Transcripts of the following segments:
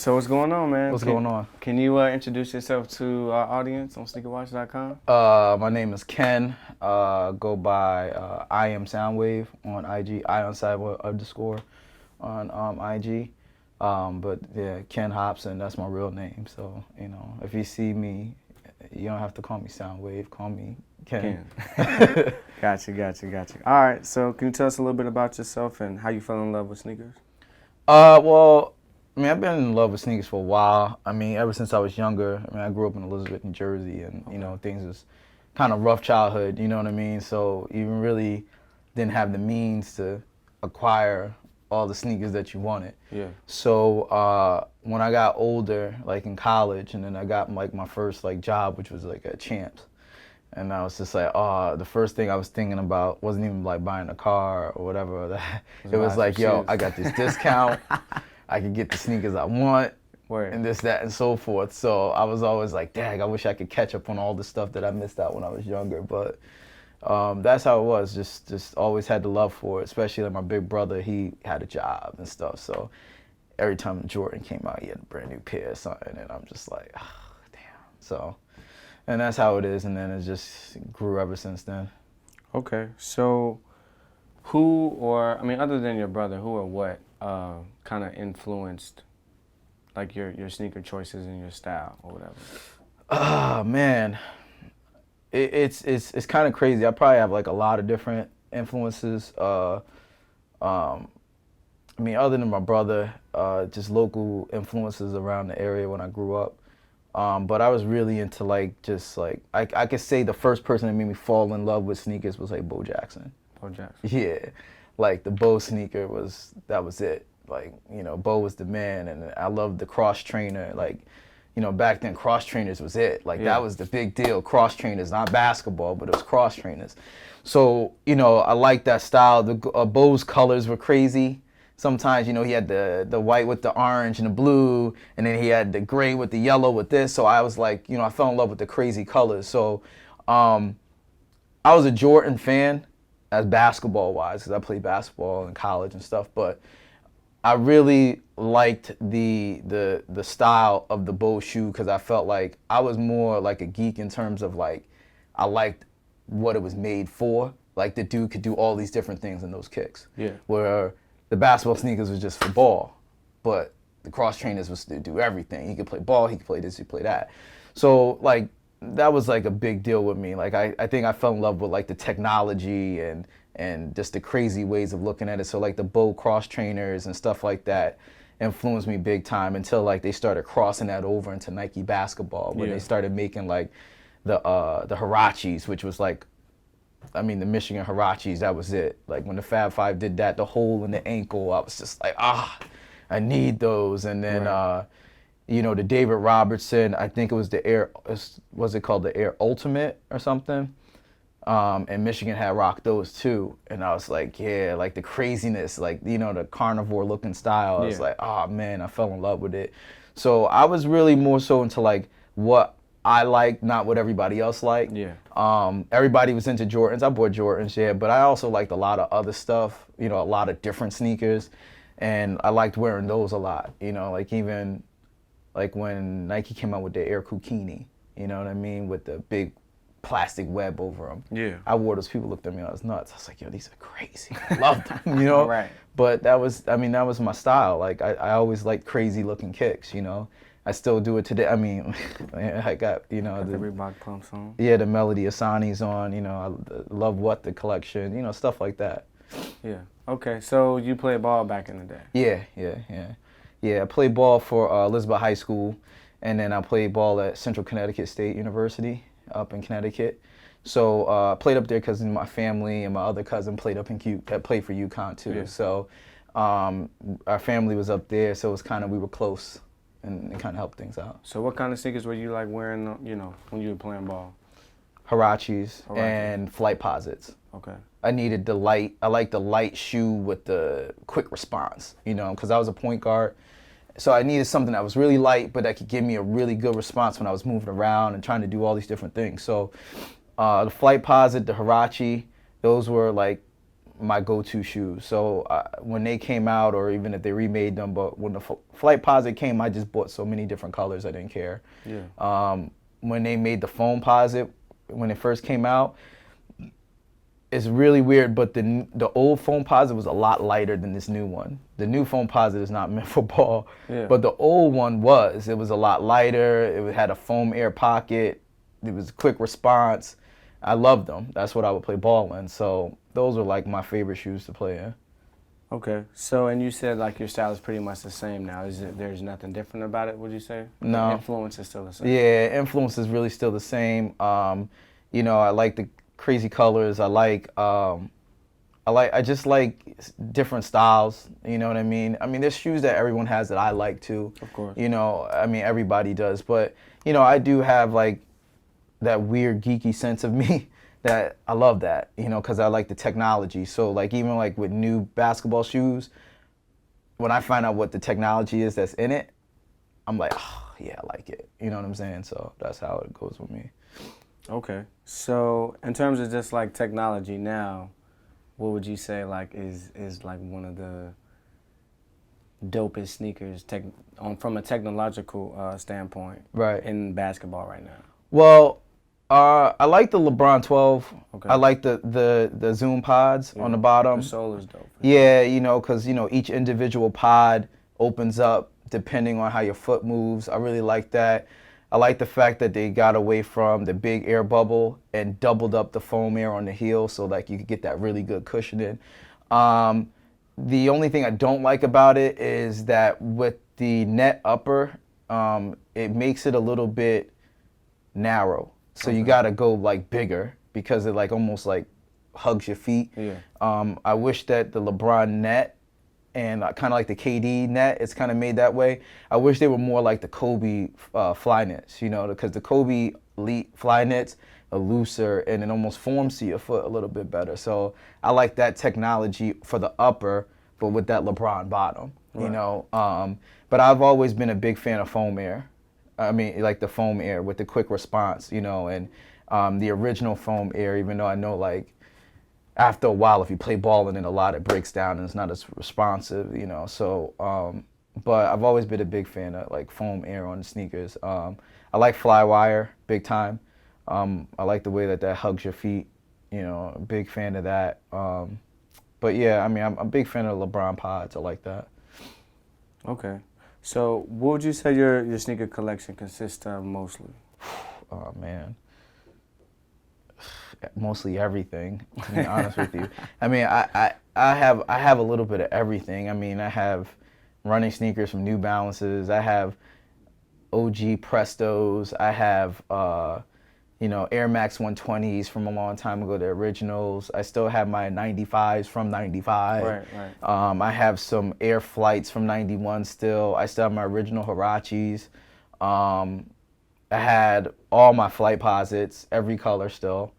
So what's going on, man? What's going on? Can you introduce yourself to our audience on sneakerwatch.com? My name is Ken. Go by I am SoundWave on IG. __ on IG. But yeah, Ken Hobson. That's my real name. So if you see me, you don't have to call me SoundWave. Call me Ken. Gotcha. All right. So can you tell us a little bit about yourself and how you fell in love with sneakers? Well, I've been in love with sneakers for a while. Ever since I was younger. I grew up in Elizabeth, New Jersey, and things was kind of rough childhood. You know what I mean? So you really didn't have the means to acquire all the sneakers that you wanted. Yeah. So when I got older, like in college, and then I got like my first like job, which was like at Champs, and I was just like, the first thing I was thinking about wasn't even like buying a car or whatever. It was like, yo, I got this discount. I could get the sneakers I want. Word. And this, that, and so forth. So I was always like, dang, I wish I could catch up on all the stuff that I missed out when I was younger. But that's how it was. Just always had the love for it. Especially like my big brother, he had a job and stuff. So every time Jordan came out, he had a brand new pair or something, and I'm just like, damn. So, and that's how it is. And then it just grew ever since then. Okay. So other than your brother, who or what kind of influenced like your sneaker choices and your style or whatever? Man, it's kind of crazy. I probably have like a lot of different influences. Other than my brother, just local influences around the area when I grew up. But I was really into like I could say the first person that made me fall in love with sneakers was like Bo Jackson. Bo Jackson. Yeah, like the Bo sneaker was it. Like, Bo was the man, and I loved the cross trainer. Like, back then cross trainers was it. Like, That was the big deal. Cross trainers, not basketball, but it was cross trainers. So, I liked that style. Bo's colors were crazy. Sometimes, he had the white with the orange and the blue, and then he had the gray with the yellow with this. So I was like, I fell in love with the crazy colors. So I was a Jordan fan as basketball-wise, because I played basketball in college and stuff, but I really liked the style of the Bo shoe because I felt like I was more like a geek in terms of like I liked what it was made for. Like the dude could do all these different things in those kicks. Yeah. Where the basketball sneakers was just for ball, but the cross trainers was to do everything. He could play ball, he could play this, he could play that. So like that was like a big deal with me. Like I think I fell in love with like the technology and just the crazy ways of looking at it. So like the Bo cross trainers and stuff like that influenced me big time until like they started crossing that over into Nike basketball when they started making like the Hirachis, which was like, the Michigan Hirachis, that was it. Like when the Fab Five did that, the hole in the ankle, I was just like, I need those. And then, the David Robertson, I think it was the Air, was it called the Air Ultimate or something? And Michigan had rocked those too. And I was like, yeah, like the craziness, like, the carnivore looking style. I was like, oh man, I fell in love with it. So I was really more so into like what I liked, not what everybody else liked. Yeah. Everybody was into Jordans. I bought Jordans, yeah, but I also liked a lot of other stuff, a lot of different sneakers. And I liked wearing those a lot, like even like when Nike came out with the Air Kukini, with the big plastic web over them. Yeah. I wore those. People looked at me, I was nuts. I was like, yo, these are crazy. I loved them, Right. But that was my style. Like I always liked crazy looking kicks, I still do it today. I got, the Reebok pumps on. Yeah, the Melody Asani's on, I love What the collection, stuff like that. Yeah. Okay, so you played ball back in the day. Yeah, I played ball for Elizabeth High School, and then I played ball at Central Connecticut State University up in Connecticut. So I played up there because my family and my other cousin played played for UConn too. Yeah. So our family was up there, so it was kind of, we were close, and it kind of helped things out. So what kind of sneakers were you like wearing, when you were playing ball? Hirachis and Flight Posits. Okay. I needed the light. I like the light shoe with the quick response, because I was a point guard. So I needed something that was really light, but that could give me a really good response when I was moving around and trying to do all these different things. So the Flight Posit, the Hirachi, those were like my go-to shoes. So when they came out, or even if they remade them, but when the Flight Posit came, I just bought so many different colors I didn't care. Yeah. When they made the Foam Posit, when it first came out, it's really weird, but the old Foam Posit was a lot lighter than this new one. The new Foam Posit is not meant for ball, Yeah. but the old one was. It was a lot lighter. It had a foam air pocket. It was quick response. I loved them. That's what I would play ball in. So those are like my favorite shoes to play in. Okay. So, and you said like your style is pretty much the same now. There's nothing different about it, would you say? No. The influence is still the same. Yeah, influence is really still the same. You know, I like the crazy colors. I just like different styles. You know what I mean? I mean, there's shoes that everyone has that I like too. Of course. You know, I mean, everybody does. But, you know, I do have like that weird geeky sense of me that I love that, you know, because I like the technology. So like even like with new basketball shoes, when I find out what the technology is that's in it, I'm like, oh, yeah, I like it. You know what I'm saying? So that's how it goes with me. Okay. So in terms of just like technology now, what would you say like is like one of the dopest sneakers from a technological standpoint Right. in basketball right now? Well, I like the LeBron 12. Okay. I like the Zoom pods on the bottom. The sole is dope. Yeah, you know, because, you know, each individual pod opens up depending on how your foot moves. I really like that. I like the fact that they got away from the big air bubble and doubled up the foam air on the heel so like you could get that really good cushioning. The only thing I don't like about it is that with the net upper, it makes it a little bit narrow. So you got to go like bigger because it like almost like hugs your feet. Yeah. I wish that the LeBron net and kind of like the KD net, it's kind of made that way. I wish they were more like the Kobe fly nets, you know, because the Kobe elite fly nets are looser and it almost forms to your foot a little bit better. So I like that technology for the upper, but with that LeBron bottom, you know. But I've always been a big fan of foam air. I mean, like the foam air with the quick response, you know, and the original foam air, even though I know like after a while, if you play ball in it a lot, it breaks down and it's not as responsive, you know. So, but I've always been a big fan of like foam air on the sneakers. I like fly wire, big time. I like the way that hugs your feet, you know, a big fan of that. But yeah, I mean, I'm a big fan of LeBron pods. I like that. Okay. So what would you say your sneaker collection consists of mostly? Oh, man. Mostly everything, to be honest with you. I mean, I have a little bit of everything. I mean, I have running sneakers from New Balances. I have OG Prestos. I have, you know, Air Max 120s from a long time ago, the originals. I still have my 95s from 95. Right. I have some Air Flights from 91 still. I still have my original Huaraches. I had all my Flight Posits, every color still.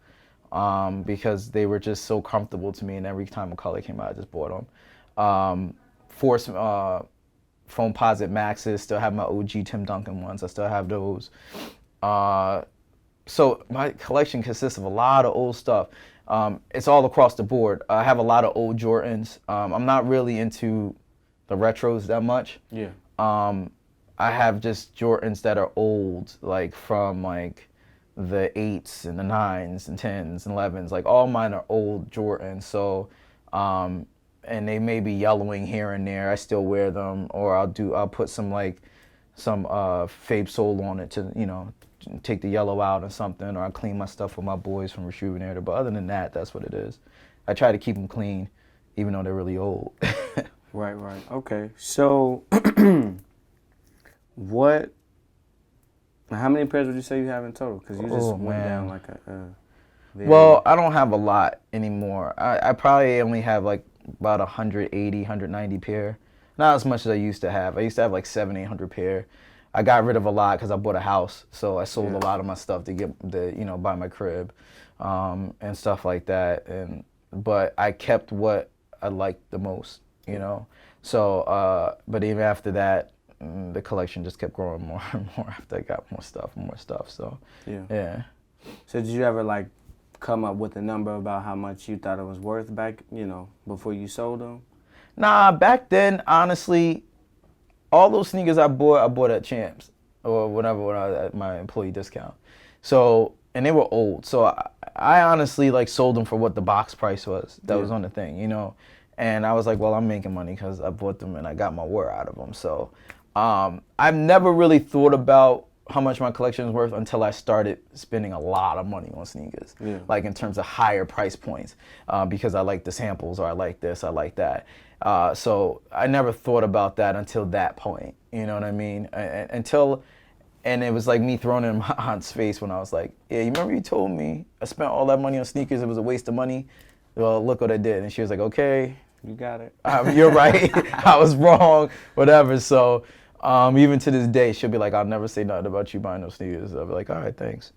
Because they were just so comfortable to me, and every time a color came out, I just bought them. Force Foam Posit Maxes, still have my OG Tim Duncan ones. I still have those. So my collection consists of a lot of old stuff. It's all across the board. I have a lot of old Jordans. I'm not really into the retros that much. Yeah. I have just Jordans that are old, like from like the 8s and the 9s and 10s and 11s. Like all mine are old Jordans. So, and they may be yellowing here and there. I still wear them, or I'll put some Fabe Sole on it to, you know, take the yellow out or something, or I clean my stuff with my boys from Rejuvenator. But other than that, that's what it is. I try to keep them clean, even though they're really old. Right. Okay. So, how many pairs would you say you have in total? Because you just went down like a Well, I don't have a lot anymore. I probably only have like about 180, 190 pair. Not as much as I used to have. I used to have like 700, 800 pair. I got rid of a lot because I bought a house, so I sold a lot of my stuff to buy my crib, and stuff like that. But I kept what I liked the most, you know. So, but even after that, the collection just kept growing more and more after I got more stuff. So, yeah. So did you ever like come up with a number about how much you thought it was worth back, before you sold them? Nah, back then, honestly, all those sneakers I bought at Champs or whatever when I was at my employee discount. So, and they were old. So I honestly like sold them for what the box price was. That was on the thing, And I was like, well, I'm making money because I bought them and I got my wear out of them. So I've never really thought about how much my collection is worth until I started spending a lot of money on sneakers, like in terms of higher price points, because I like the samples or I like this, I like that. So I never thought about that until that point, you know what I mean? And it was like me throwing it in my aunt's face when I was like, yeah, you remember you told me I spent all that money on sneakers, it was a waste of money? Well, look what I did. And she was like, okay. You got it. You're right. I was wrong, whatever. So even to this day, she'll be like, I'll never say nothing about you buying those sneakers. I'll be like, all right, thanks.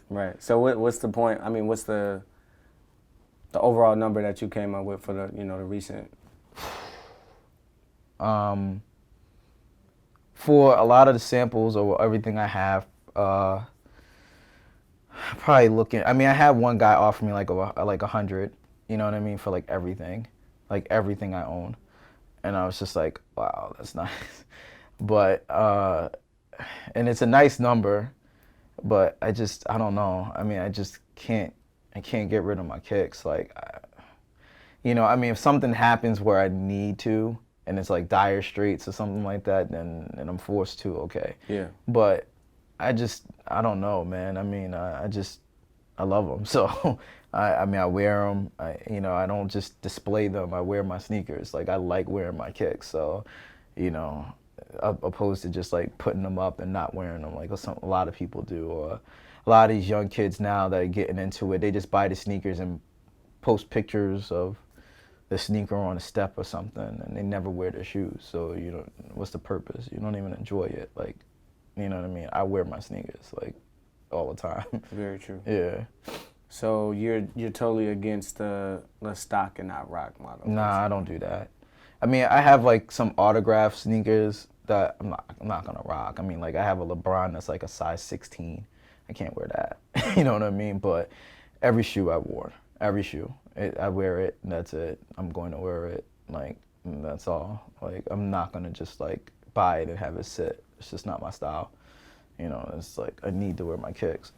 Right. So what's the point? I mean, what's the overall number that you came up with for the, the recent? For a lot of the samples or everything I have, probably looking. I mean, I had one guy offer me like 100. You know what I mean, for like everything I own, and I was just like, wow, that's nice. But and it's a nice number, but I don't know. I mean, I can't get rid of my kicks. Like, I mean, if something happens where I need to, and it's like dire straits or something like that, then I'm forced to, okay. Yeah. But I don't know, man. I mean, I love them. So, I mean, I wear them. I don't just display them. I wear my sneakers. Like, I like wearing my kicks. So, opposed to just like putting them up and not wearing them like a lot of people do, or a lot of these young kids now that are getting into it, they just buy the sneakers and post pictures of the sneaker on a step or something, and they never wear their shoes. So what's the purpose? You don't even enjoy it. Like, you know what I mean? I wear my sneakers like all the time. Very true. Yeah. So you're totally against the stock and not rock model? Nah, I don't do that. I mean, I have like some autographed sneakers that I'm not gonna rock. I mean, like I have a LeBron that's like a size 16. I can't wear that. You know what I mean? But every shoe I wore, every shoe, I wear it, and that's it. I'm going to wear it, like, and that's all. Like, I'm not gonna just like buy it and have it sit. It's just not my style. It's like I need to wear my kicks.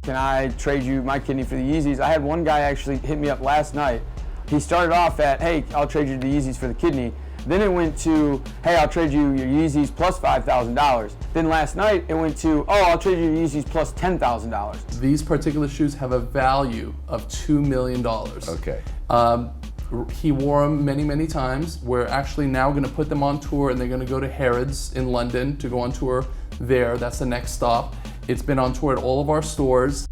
Can I trade you my kidney for the Yeezys? I had one guy actually hit me up last night. He started off at, hey, I'll trade you the Yeezys for the kidney. Then it went to, hey, I'll trade you your Yeezys plus $5,000. Then last night it went to, oh, I'll trade you your Yeezys plus $10,000. These particular shoes have a value of $2 million. Okay. He wore them many, many times. We're actually now going to put them on tour, and they're going to go to Harrods in London to go on tour there. That's the next stop. It's been on tour at all of our stores.